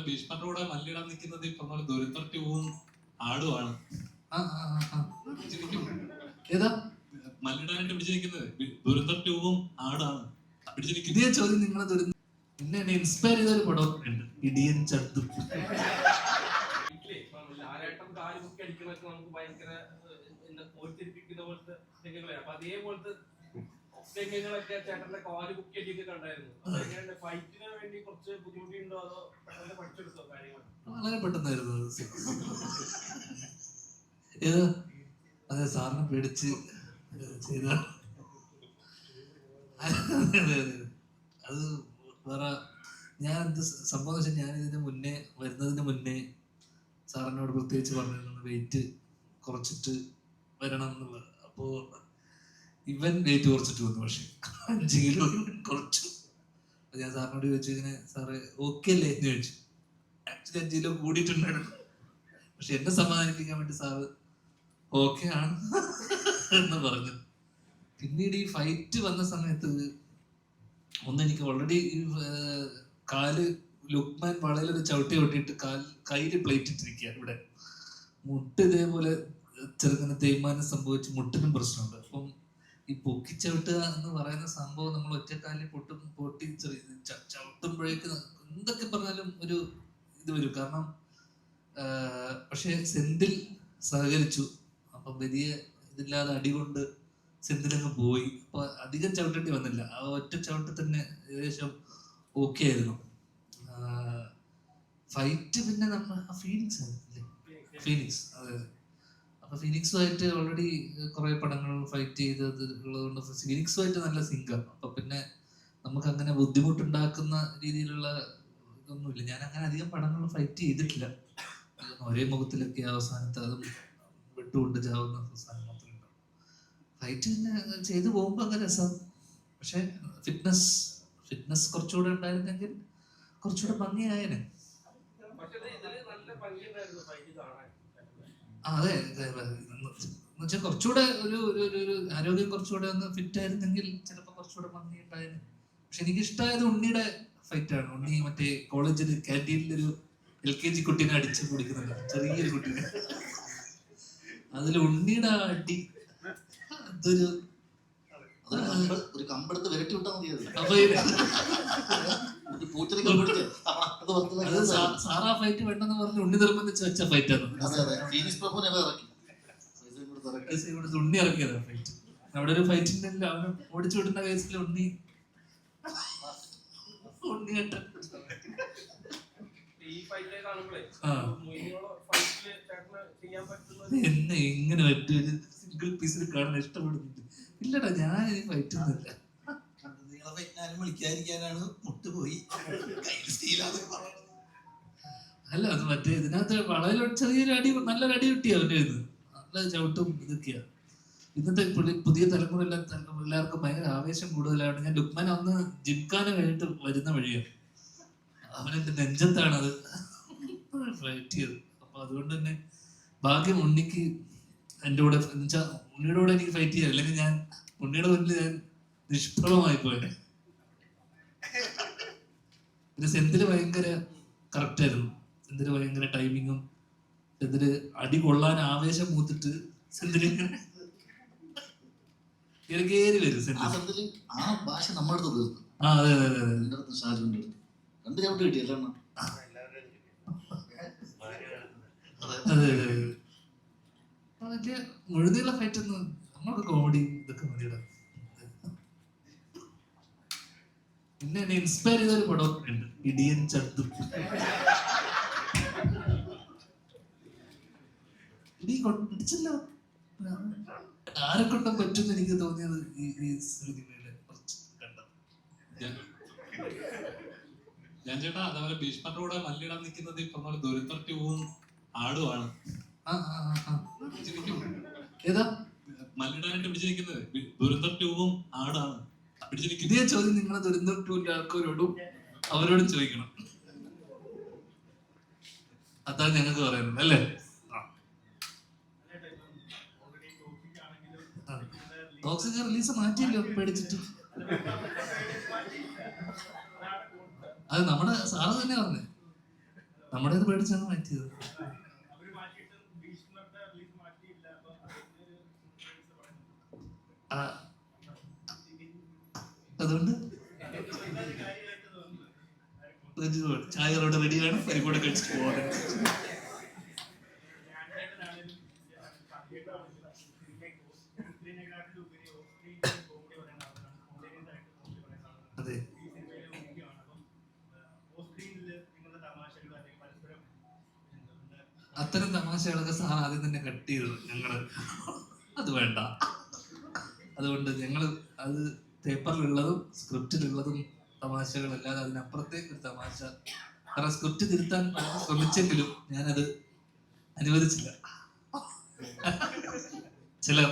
ഭീഷ്മന്റെ കൂടെ മല്ലിടാൻ നിൽക്കുന്നത് ഈ പറഞ്ഞ ദുരന്തർ ട്യൂബും ആടുമാണ്. ഏതാ മല്ലിടാനായിട്ട് പിടിച്ചിരിക്കുന്നത് ദുരന്തർ ട്യൂബും ആടാണ് പിടിച്ചിരിക്കുന്നത്. ഇതേ ചോദ്യം നിങ്ങളെ ദുരന്തം എന്നെ ഇൻസ്പയർ ചെയ്ത ഒരു പടം ഉണ്ട്, ഇടിയൻ ചത്തു. രംഗങ്ങളൊക്കെ ചേട്ടന്റെ കാല് ബുക്ക് ചെയ്തിട്ട് കണ്ടായിരുന്നു. ഫൈറ്റിന് വേണ്ടി കുറച്ച് ബുദ്ധിമുട്ടുണ്ടോ അതോ പെട്ടെന്ന് പഠിച്ചെടുത്തോ കാര്യങ്ങൾ? വളരെ പെട്ടെന്നായിരുന്നു. ഏത് അതെ സാറിനെ പേടിച്ച് ചെയ്ത അത് വേറെ. ഞാൻ എന്ത് സംഭവം വെച്ചാൽ ഞാൻ ഇതിന് മുന്നേ വരുന്നതിന് മുന്നേ സാറിനോട് പ്രത്യേകിച്ച് പറഞ്ഞിരുന്നു വെയിറ്റ് കുറച്ചിട്ട് വരണം എന്നുള്ളത്. അപ്പോ ഇവൻ വെയിറ്റ് കുറച്ചിട്ട് വന്നു, പക്ഷെ 5 കിലോ കുറച്ചു. ഞാൻ സാറിനോട് ചോദിച്ചു, ഇങ്ങനെ സാറ് ഓക്കെ അല്ലേ എന്ന് ചോദിച്ചു. ആക്ച്വലി 5 കിലോ കൂടിയിട്ടുണ്ടായിരുന്നു, പക്ഷെ എന്നെ സമാധാനിപ്പിക്കാൻ വേണ്ടി സാറ് ഓക്കെ ആണ് എന്ന് പറഞ്ഞു. പിന്നീട് ഈ ഫൈറ്റ് വന്ന സമയത്ത് എനിക്ക് ഓൾറെഡി കാല് ലുക്മാൻ വളയിലൊരു ചവിട്ടി ഒട്ടിയിട്ട് കയ്യില് പ്ലേറ്റ് ഇട്ടിരിക്കുക. ഇവിടെ മുട്ട് ഇതേപോലെ ചെറുങ്ങനെ തേയ്മാനം സംഭവിച്ച് മുട്ടിനും പ്രശ്നമുണ്ട്. അപ്പം ഈ പൊക്കിച്ചവിട്ടുക എന്ന് പറയുന്ന സംഭവം നമ്മൾ ഒറ്റക്കാലിൽ പൊട്ടി ചവിട്ടുമ്പോഴേക്ക് എന്തൊക്കെ പറഞ്ഞാലും ഒരു ഇത് വരും. കാരണം പക്ഷെ സെന്തിൽ സഹകരിച്ചു. അപ്പൊ വലിയ ഇതില്ലാതെ അടികൊണ്ട് സെന്തിലങ്ങ് പോയി. അപ്പൊ അധികം ചവിട്ടേണ്ടി വന്നില്ല. ആ ഒറ്റ ചവിട്ട് തന്നെ ഏകദേശം ഓക്കെ ആയിരുന്നു. ഫൈറ്റ് പിന്നെ നമ്മൾ ഫീനിക്സ് അല്ലേ, ഫീനിക്സ്, അതെ. അപ്പൊ ഫീനിക്സുമായിട്ട് ഓൾറെഡി കുറെ പടങ്ങൾ ഫൈറ്റ് ചെയ്തത് ഉള്ളതുകൊണ്ട് ഫീനിക്സുമായിട്ട് നല്ല സിങ്കാണ്. അപ്പൊ പിന്നെ നമുക്ക് അങ്ങനെ ബുദ്ധിമുട്ടുണ്ടാക്കുന്ന രീതിയിലുള്ള ഇതൊന്നുമില്ല. ഞാൻ അങ്ങനെ അധികം പടങ്ങൾ ഫൈറ്റ് ചെയ്തിട്ടില്ല. ഒരേ മുഖത്തിലൊക്കെ അവസാനത്തെ അതും വിട്ടുകൊണ്ട് ചാവുന്ന അവസാനം മാത്രമേ ഉണ്ടാവും. ഫൈറ്റ് പിന്നെ ചെയ്തു പോകുമ്പോൾ അങ്ങനെ രസം. പക്ഷെ ഫിറ്റ്നസ് കുറച്ചുകൂടെ ഉണ്ടായിരുന്നെങ്കിൽ കുറച്ചുകൂടെ ഭംഗിയായേനെ. അതെ, എന്നുവെച്ചാൽ കുറച്ചുകൂടെ ഒരു ആരോഗ്യം കുറച്ചുകൂടെ ഒന്ന് ഫിറ്റ് ആയിരുന്നെങ്കിൽ ചിലപ്പോൾ കുറച്ചുകൂടെ ഭംഗി ഉണ്ടായിരുന്നു. പക്ഷെ എനിക്ക് ഇഷ്ടമായത് ഉണ്ണിയുടെ ഫൈറ്റാണ്. ഉണ്ണി മറ്റേ കോളേജിൽ ക്യാൻറ്റീനിലൊരു LKG കുട്ടീനെ അടിച്ച് കുടിക്കുന്നുണ്ട്, ചെറിയൊരു കുട്ടീനെ. അതിൽ ഉണ്ണിയുടെ അടി അതൊരു കമ്പെടുത്ത് വിരട്ടി വിട്ടാൽ മതി. സാറാ ഫൈറ്റ് വേണ്ടെന്ന് പറഞ്ഞ് ഉണ്ണി നിർബന്ധിച്ച് വെച്ച ഫൈറ്റാണ്. ഉണ്ണി ഇറക്കിയതാ ഫൈറ്റ്. അവിടെ ഒരു ഫൈറ്റിന്റെ അവന് ഓടിച്ചു വിടുന്ന കേസിൽ ഉണ്ണി കേട്ട എന്നെ ഇങ്ങനെ പറ്റൊരു സിംഗിൾ പീസിൽ കാണാൻ ഇഷ്ടപ്പെടുന്നുണ്ട്. ഇല്ലടാ, ഞാൻ ഈ ഫൈറ്റ് ഒന്നുമില്ല. വിളിക്കാതിരിക്കാനാണ് മുട്ടുപോയി. അല്ല, അത് മറ്റേ ഇതിനകത്ത് വളരെ ചെറിയൊരു അടി, നല്ലൊരു അടി കിട്ടിയ അവന്റെ ഇത് നല്ല ചവിട്ടും ഇതൊക്കെയാ. ഇന്നത്തെ പുതിയ തലമുറ എല്ലാവർക്കും ഭയങ്കര ആവേശം കൂടുതലാണ്. ഞാൻ ലുക്മാൻ അന്ന് ജിംഖാന കഴിഞ്ഞിട്ട് വരുന്ന വഴിയാണ്, അവനെന്റെ നെഞ്ചത്താണ് അത് ഫൈറ്റ് ചെയ്തത്. അപ്പൊ അതുകൊണ്ട് തന്നെ ഭാഗ്യം ഉണ്ണിക്ക് എൻ്റെ കൂടെ, ഉണ്ണിയുടെ കൂടെ എനിക്ക് ഫൈറ്റ് ചെയ്യാം. അല്ലെങ്കിൽ ഞാൻ ഉണ്ണിയുടെ മുന്നിൽ ഞാൻ നിഷ്പ്രഭമായി പോയത്. പിന്നെ സെന്തില് ഭയങ്കര കറക്റ്റ് ആയിരുന്നു. സെന്തില് ഭയങ്കര ടൈമിങ്ങും, സെന്തില് അടി കൊള്ളാൻ ആവേശം മൂത്തിട്ട് സെന്തില് കയറി വരും. സെന്തില് ഭാഷ നമ്മുടെ അടുത്ത് അതെ അതെ അതെ രണ്ട് ചവിട്ട് കിട്ടിയല്ലോ. അതെ അതെ വലിയ മുഴുതിയുള്ള ഫൈറ്റ് ഒന്നും നമ്മളൊക്കെ കോമഡി ഇതൊക്കെ മതിയുടെ. പിന്നെ എന്നെ ഇൻസ്പയർ ചെയ്ത ഒരു പടം ഉണ്ട്, ഇടിയൻ ചത്തു. ഇടി ഇടിച്ചല്ലോ, ആരെ കൊണ്ടും പറ്റുമെന്ന് എനിക്ക് തോന്നിയത് ഈ സിനിമയില് കുറച്ച് കണ്ടത്. ഞാൻ ചേട്ടാ അതേപോലെ ഭീഷ്മന്റെ കൂടെ മല്ലിടാൻ നിൽക്കുന്നത് ഈ പറഞ്ഞ ദുരന്തർ ട്യൂബും ആടുമാണ്. ഏതാ മല്ലിടാനായിട്ട് പിടിച്ചിരിക്കുന്നത് ദുരന്തർ ട്യൂബും ആടാണ് പിടിച്ചിരിക്കുന്നത്. ഇതേ ചോദ്യം നിങ്ങളെ ദുരന്തർ ട്യൂബിന്റെ ആൾക്കാരോടും അവരോടും ചോദിക്കണം. അതാണ് ഞങ്ങൾക്ക് പറയുന്നത് അല്ലേ. ടോക്സിക് റിലീസ് മാറ്റിയല്ലോ പേടിച്ചിട്ട്. അത് നമ്മുടെ സാറ് തന്നെ പറഞ്ഞു. നമ്മുടെ ഇത് പേടിച്ചാണ് മാറ്റിയത്. ആ, അതുകൊണ്ട് ചായകളോട് റെഡിയാണ്, പരിപാടി കഴിച്ചിട്ട് പോകാൻ. അതെ, അത്തരം തമാശകളൊക്കെ സാർ ആദ്യം തന്നെ കട്ട് ചെയ്തു ഞങ്ങള്. അത് വേണ്ട, അതുകൊണ്ട് ഞങ്ങള് അത് പേപ്പറിലുള്ളതും സ്ക്രിപ്റ്റിലുള്ളതും തമാശകളല്ലാതെ അതിനപ്പുറത്തേക്ക് ഒരു തമാശ. കാരണം സ്ക്രിപ്റ്റ് തിരുത്താൻ ശ്രമിച്ചെങ്കിലും ഞാനത് അനുവദിച്ചില്ല. ചിലർ